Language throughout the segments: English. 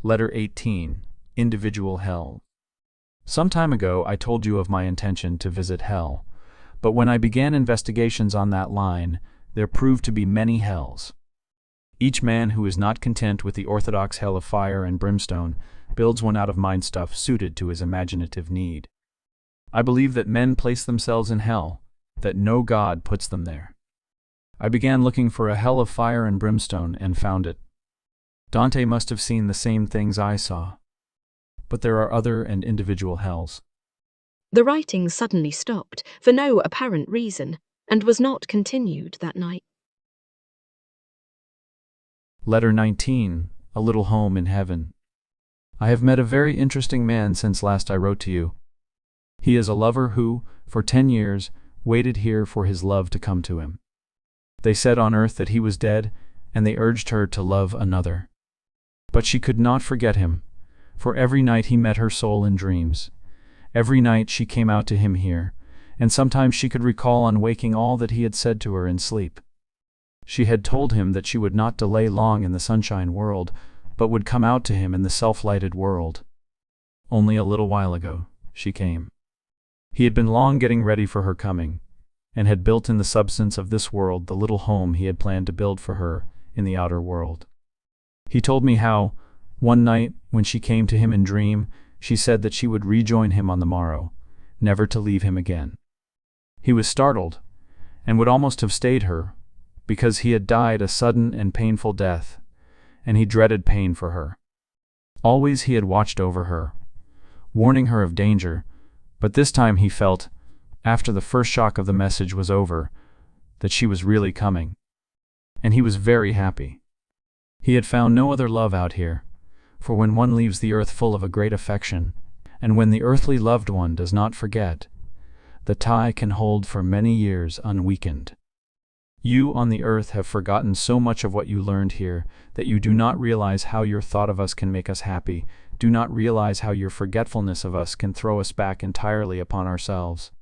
Letter 18. Individual Hell. Some time ago I told you of my intention to visit hell, but when I began investigations on that line, there proved to be many hells. Each man who is not content with the orthodox hell of fire and brimstone builds one out of mind stuff suited to his imaginative need. I believe that men place themselves in hell, that no God puts them there. I began looking for a hell of fire and brimstone and found it. Dante must have seen the same things I saw. But there are other and individual hells. The writing suddenly stopped, for no apparent reason, and was not continued that night. Letter 19. A Little Home in Heaven. I have met a very interesting man since last I wrote to you. He is a lover who, for 10 years, waited here for his love to come to him. They said on earth that he was dead, and they urged her to love another. But she could not forget him, for every night he met her soul in dreams. Every night she came out to him here, and sometimes she could recall on waking all that he had said to her in sleep. She had told him that she would not delay long in the sunshine world, but would come out to him in the self-lighted world. Only a little while ago, she came. He had been long getting ready for her coming, and had built in the substance of this world the little home he had planned to build for her in the outer world. He told me how, one night, when she came to him in dream, she said that she would rejoin him on the morrow, never to leave him again. He was startled, and would almost have stayed her, because he had died a sudden and painful death, and he dreaded pain for her. Always he had watched over her, warning her of danger, but this time he felt, after the first shock of the message was over, that she was really coming. And he was very happy. He had found no other love out here, for when one leaves the earth full of a great affection, and when the earthly loved one does not forget, the tie can hold for many years unweakened. You on the earth have forgotten so much of what you learned here that you do not realize how your thought of us can make us happy, do not realize how your forgetfulness of us can throw us back entirely upon ourselves.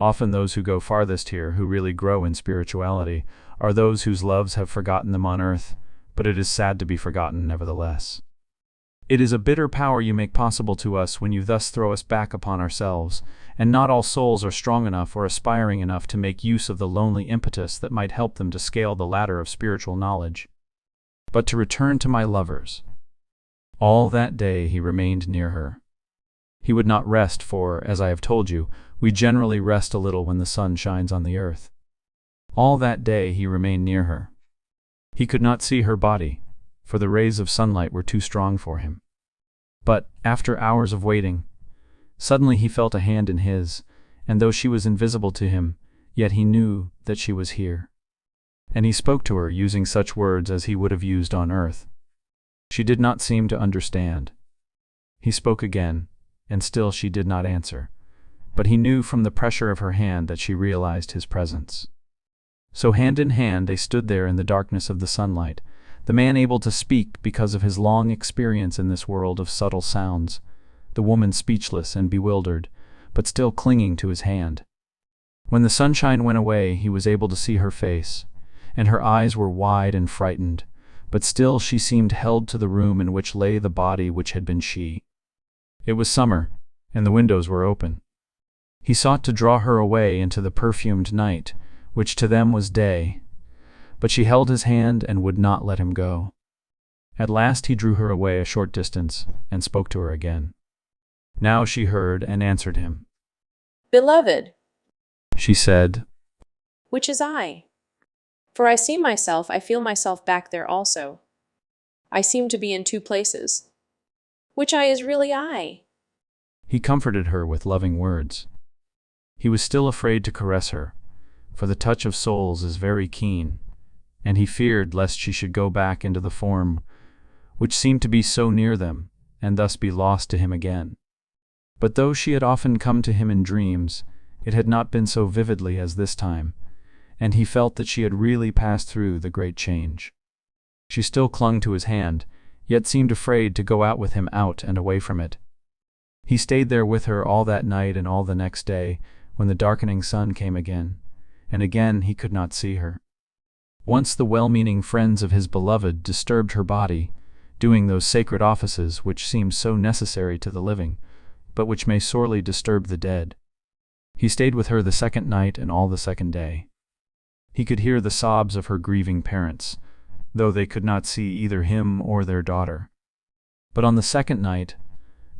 Often those who go farthest here, who really grow in spirituality, are those whose loves have forgotten them on earth, but it is sad to be forgotten nevertheless. It is a bitter power you make possible to us when you thus throw us back upon ourselves, and not all souls are strong enough or aspiring enough to make use of the lonely impetus that might help them to scale the ladder of spiritual knowledge. But to return to my lovers. All that day he remained near her. He would not rest, for, as I have told you, we generally rest a little when the sun shines on the earth. All that day he remained near her. He could not see her body, for the rays of sunlight were too strong for him. But, after hours of waiting, suddenly he felt a hand in his, and though she was invisible to him, yet he knew that she was here. And he spoke to her using such words as he would have used on earth. She did not seem to understand. He spoke again, and still she did not answer, but he knew from the pressure of her hand that she realized his presence. So hand in hand they stood there in the darkness of the sunlight, the man able to speak because of his long experience in this world of subtle sounds, the woman speechless and bewildered, but still clinging to his hand. When the sunshine went away, he was able to see her face, and her eyes were wide and frightened, but still she seemed held to the room in which lay the body which had been she. It was summer, and the windows were open. He sought to draw her away into the perfumed night, which to them was day, but she held his hand and would not let him go. At last he drew her away a short distance and spoke to her again. Now she heard and answered him. Beloved, She said, which is I? For I see myself, I feel myself back there also. I seem to be in two places. Which I is really I? He comforted her with loving words. He was still afraid to caress her, for the touch of souls is very keen, and he feared lest she should go back into the form which seemed to be so near them, and thus be lost to him again. But though she had often come to him in dreams, it had not been so vividly as this time, and he felt that she had really passed through the great change. She still clung to his hand, yet seemed afraid to go out with him out and away from it. He stayed there with her all that night and all the next day, when the darkening sun came again, and again he could not see her. Once the well-meaning friends of his beloved disturbed her body, doing those sacred offices which seem so necessary to the living, but which may sorely disturb the dead. He stayed with her the second night and all the second day. He could hear the sobs of her grieving parents, though they could not see either him or their daughter. But on the second night,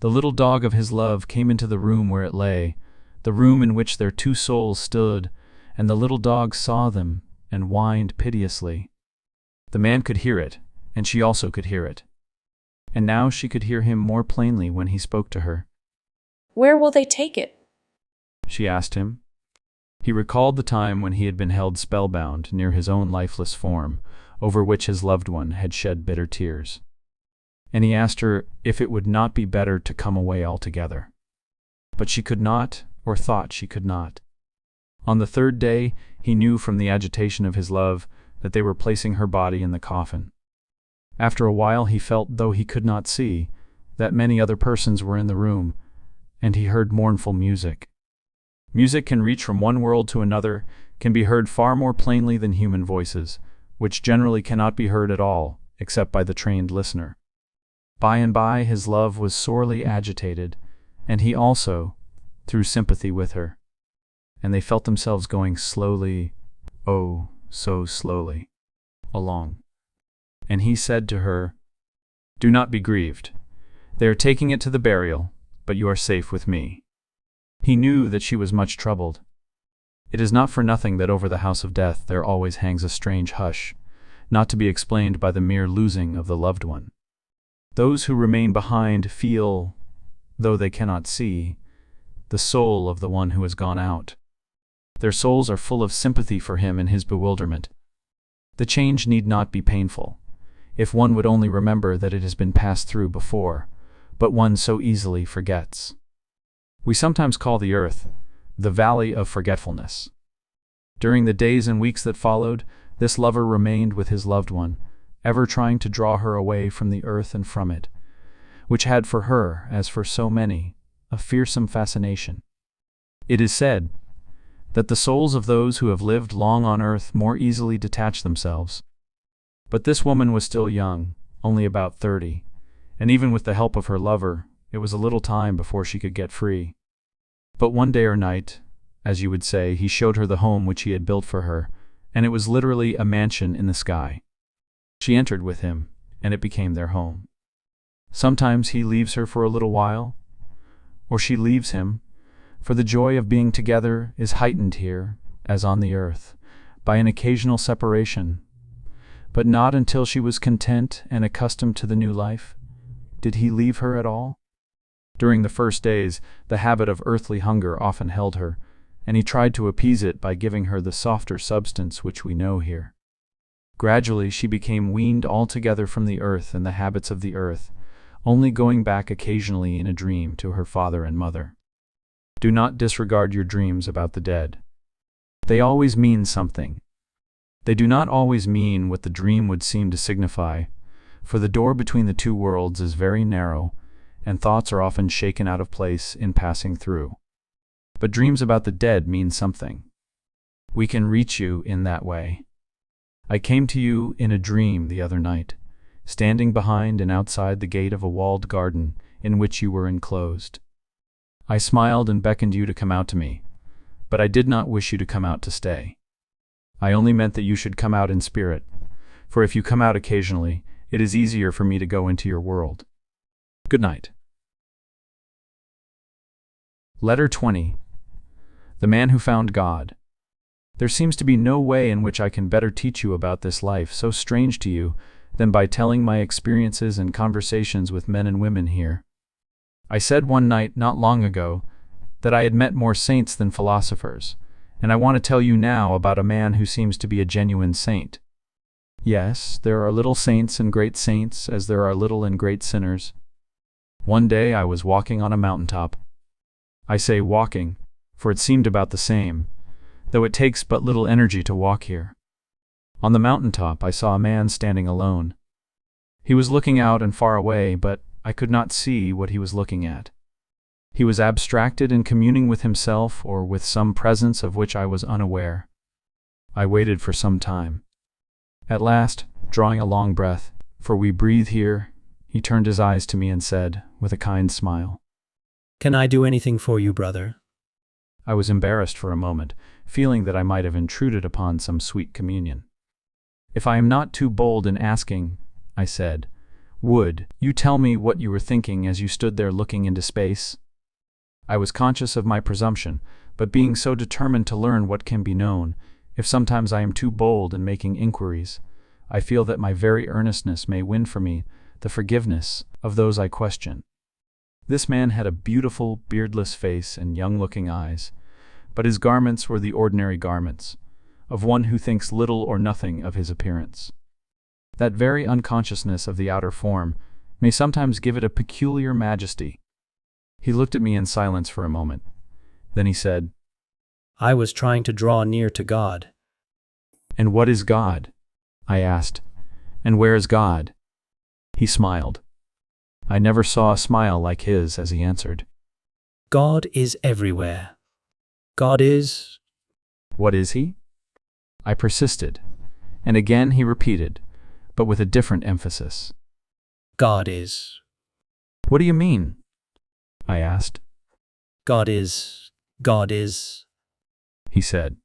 the little dog of his love came into the room where it lay, the room in which their two souls stood, and the little dog saw them and whined piteously. The man could hear it, and she also could hear it. And now she could hear him more plainly when he spoke to her. "Where will they take it?" she asked him. He recalled the time when he had been held spellbound near his own lifeless form, over which his loved one had shed bitter tears. And he asked her if it would not be better to come away altogether. But she could not, or thought she could not. On the third day, he knew from the agitation of his love that they were placing her body in the coffin. After a while he felt, though he could not see, that many other persons were in the room, and he heard mournful music. Music can reach from one world to another, can be heard far more plainly than human voices, which generally cannot be heard at all, except by the trained listener. By and by his love was sorely agitated, and he also, through sympathy with her, and they felt themselves going slowly, oh, so slowly, along. And he said to her, "Do not be grieved. They are taking it to the burial, but you are safe with me." He knew that she was much troubled. It is not for nothing that over the house of death there always hangs a strange hush, not to be explained by the mere losing of the loved one. Those who remain behind feel, though they cannot see, the soul of the one who has gone out. Their souls are full of sympathy for him in his bewilderment. The change need not be painful, if one would only remember that it has been passed through before, but one so easily forgets. We sometimes call the earth the valley of forgetfulness. During the days and weeks that followed, this lover remained with his loved one, ever trying to draw her away from the earth and from it, which had for her, as for so many, a fearsome fascination. It is said that the souls of those who have lived long on earth more easily detach themselves. But this woman was still young, only about 30, and even with the help of her lover, it was a little time before she could get free. But one day or night, as you would say, he showed her the home which he had built for her, and it was literally a mansion in the sky. She entered with him, and it became their home. Sometimes he leaves her for a little while, or she leaves him, for the joy of being together is heightened here, as on the earth, by an occasional separation. But not until she was content and accustomed to the new life did he leave her at all. During the first days, the habit of earthly hunger often held her, and he tried to appease it by giving her the softer substance which we know here. Gradually she became weaned altogether from the earth and the habits of the earth, only going back occasionally in a dream to her father and mother. Do not disregard your dreams about the dead. They always mean something. They do not always mean what the dream would seem to signify, for the door between the two worlds is very narrow, and thoughts are often shaken out of place in passing through. But dreams about the dead mean something. We can reach you in that way. I came to you in a dream the other night, standing behind and outside the gate of a walled garden in which you were enclosed. I smiled and beckoned you to come out to me, but I did not wish you to come out to stay. I only meant that you should come out in spirit, for if you come out occasionally, it is easier for me to go into your world. Good night. Letter 20. The Man Who Found God. There seems to be no way in which I can better teach you about this life so strange to you than by telling my experiences and conversations with men and women here. I said one night not long ago that I had met more saints than philosophers, and I want to tell you now about a man who seems to be a genuine saint. Yes, there are little saints and great saints as there are little and great sinners. One day I was walking on a mountaintop. I say walking, for it seemed about the same, though it takes but little energy to walk here. On the mountaintop I saw a man standing alone. He was looking out and far away, but I could not see what he was looking at. He was abstracted in communing with himself or with some presence of which I was unaware. I waited for some time. At last, drawing a long breath, for we breathe here, He turned his eyes to me and said, with a kind smile, "Can I do anything for you, brother?" I was embarrassed for a moment, feeling that I might have intruded upon some sweet communion. "If I am not too bold in asking," I said, "would you tell me what you were thinking as you stood there looking into space?" I was conscious of my presumption, but being so determined to learn what can be known, if sometimes I am too bold in making inquiries, I feel that my very earnestness may win for me the forgiveness of those I question. This man had a beautiful, beardless face and young-looking eyes, but his garments were the ordinary garments of one who thinks little or nothing of his appearance. That very unconsciousness of the outer form may sometimes give it a peculiar majesty. He looked at me in silence for a moment. Then he said, "I was trying to draw near to God." "And what is God?" I asked. "And where is God?" He smiled. I never saw a smile like his as he answered, "God is everywhere. God is—" "What is he?" I persisted, and again he repeated, but with a different emphasis, "God is. "What do you mean?" I asked. God is. God is." He said.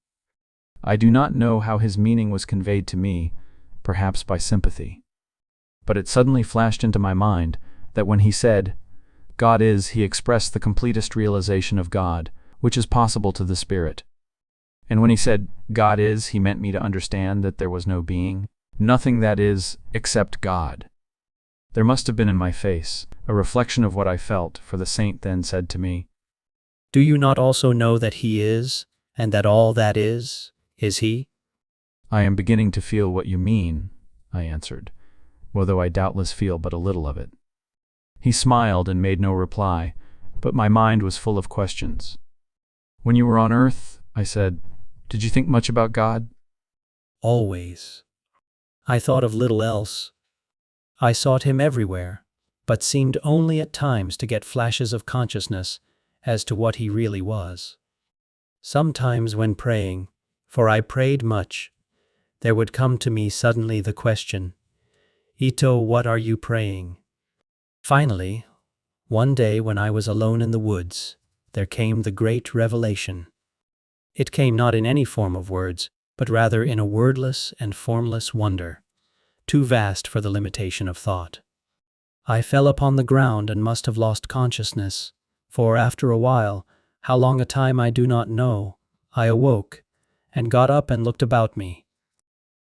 I do not know how his meaning was conveyed to me, perhaps by sympathy. But it suddenly flashed into my mind that when he said, "God is," he expressed the completest realization of God, which is possible to the spirit. And when he said, "God is," he meant me to understand that there was no being, nothing that is, except God. There must have been in my face a reflection of what I felt, for the saint then said to me, "Do you not also know that he is, and that all that is he?" "I am beginning to feel what you mean," I answered, although I doubtless feel but a little of it. He smiled and made no reply, but my mind was full of questions. "When you were on earth," I said, "did you think much about God?" "Always. I thought of little else. I sought him everywhere, but seemed only at times to get flashes of consciousness as to what he really was. Sometimes when praying, for I prayed much, there would come to me suddenly the question, 'Ito, what are you praying?' Finally, one day when I was alone in the woods, there came the great revelation. It came not in any form of words, but rather in a wordless and formless wonder, too vast for the limitation of thought. I fell upon the ground and must have lost consciousness, for after a while, how long a time I do not know, I awoke, and got up and looked about me.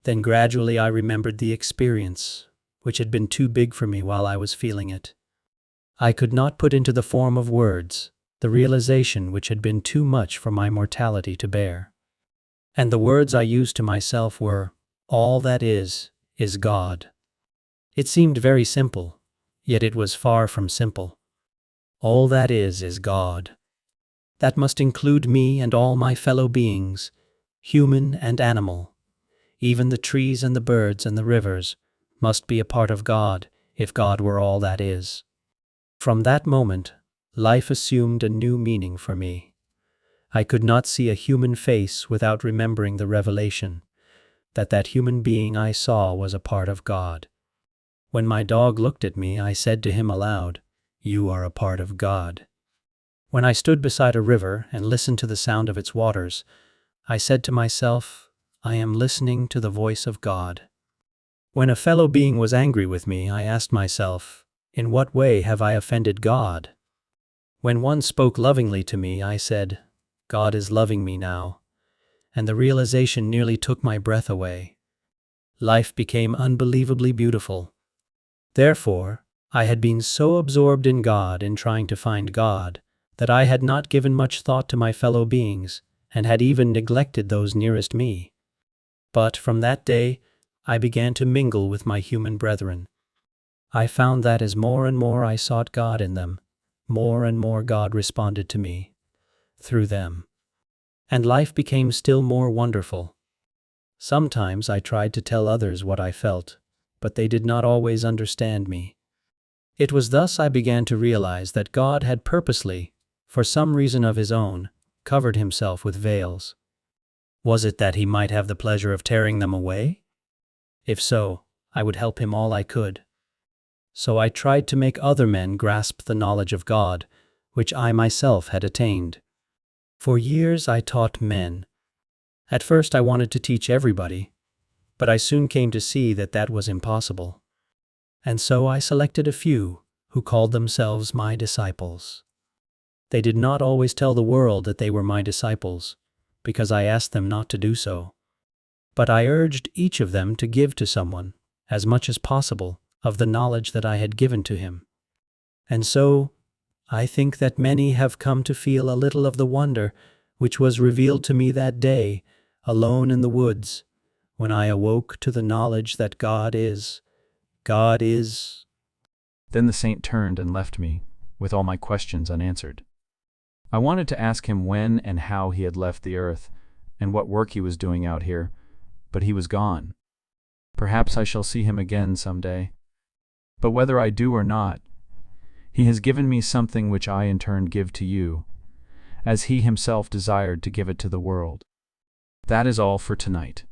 Then gradually I remembered the experience, which had been too big for me while I was feeling it. I could not put into the form of words the realization which had been too much for my mortality to bear. And the words I used to myself were, 'All that is God.' It seemed very simple, yet it was far from simple. All that is God. That must include me and all my fellow beings, human and animal. Even the trees and the birds and the rivers must be a part of God, if God were all that is. From that moment, life assumed a new meaning for me. I could not see a human face without remembering the revelation that that human being I saw was a part of God. When my dog looked at me, I said to him aloud, "You are a part of God." When I stood beside a river and listened to the sound of its waters, I said to myself, "I am listening to the voice of God." When a fellow being was angry with me, I asked myself, "In what way have I offended God?" When one spoke lovingly to me, I said, "God is loving me now," and the realization nearly took my breath away. Life became unbelievably beautiful. Therefore, I had been so absorbed in God in trying to find God that I had not given much thought to my fellow beings and had even neglected those nearest me. But from that day, I began to mingle with my human brethren. I found that as more and more I sought God in them, more and more God responded to me through them. And life became still more wonderful. Sometimes I tried to tell others what I felt, but they did not always understand me. It was thus I began to realize that God had purposely, for some reason of his own, covered himself with veils. Was it that he might have the pleasure of tearing them away? If so, I would help him all I could. so I tried to make other men grasp the knowledge of God, which I myself had attained. For years I taught men. At first I wanted to teach everybody, but I soon came to see that that was impossible. And so I selected a few who called themselves my disciples. They did not always tell the world that they were my disciples, because I asked them not to do so. But I urged each of them to give to someone, as much as possible, of the knowledge that I had given to him. And so, I think that many have come to feel a little of the wonder which was revealed to me that day, alone in the woods, when I awoke to the knowledge that God is. Then the saint turned and left me, with all my questions unanswered. I wanted to ask him when and how he had left the earth, and what work he was doing out here, but he was gone. Perhaps I shall see him again some day. But whether I do or not, he has given me something which I in turn give to you, as he himself desired to give it to the world. That is all for tonight.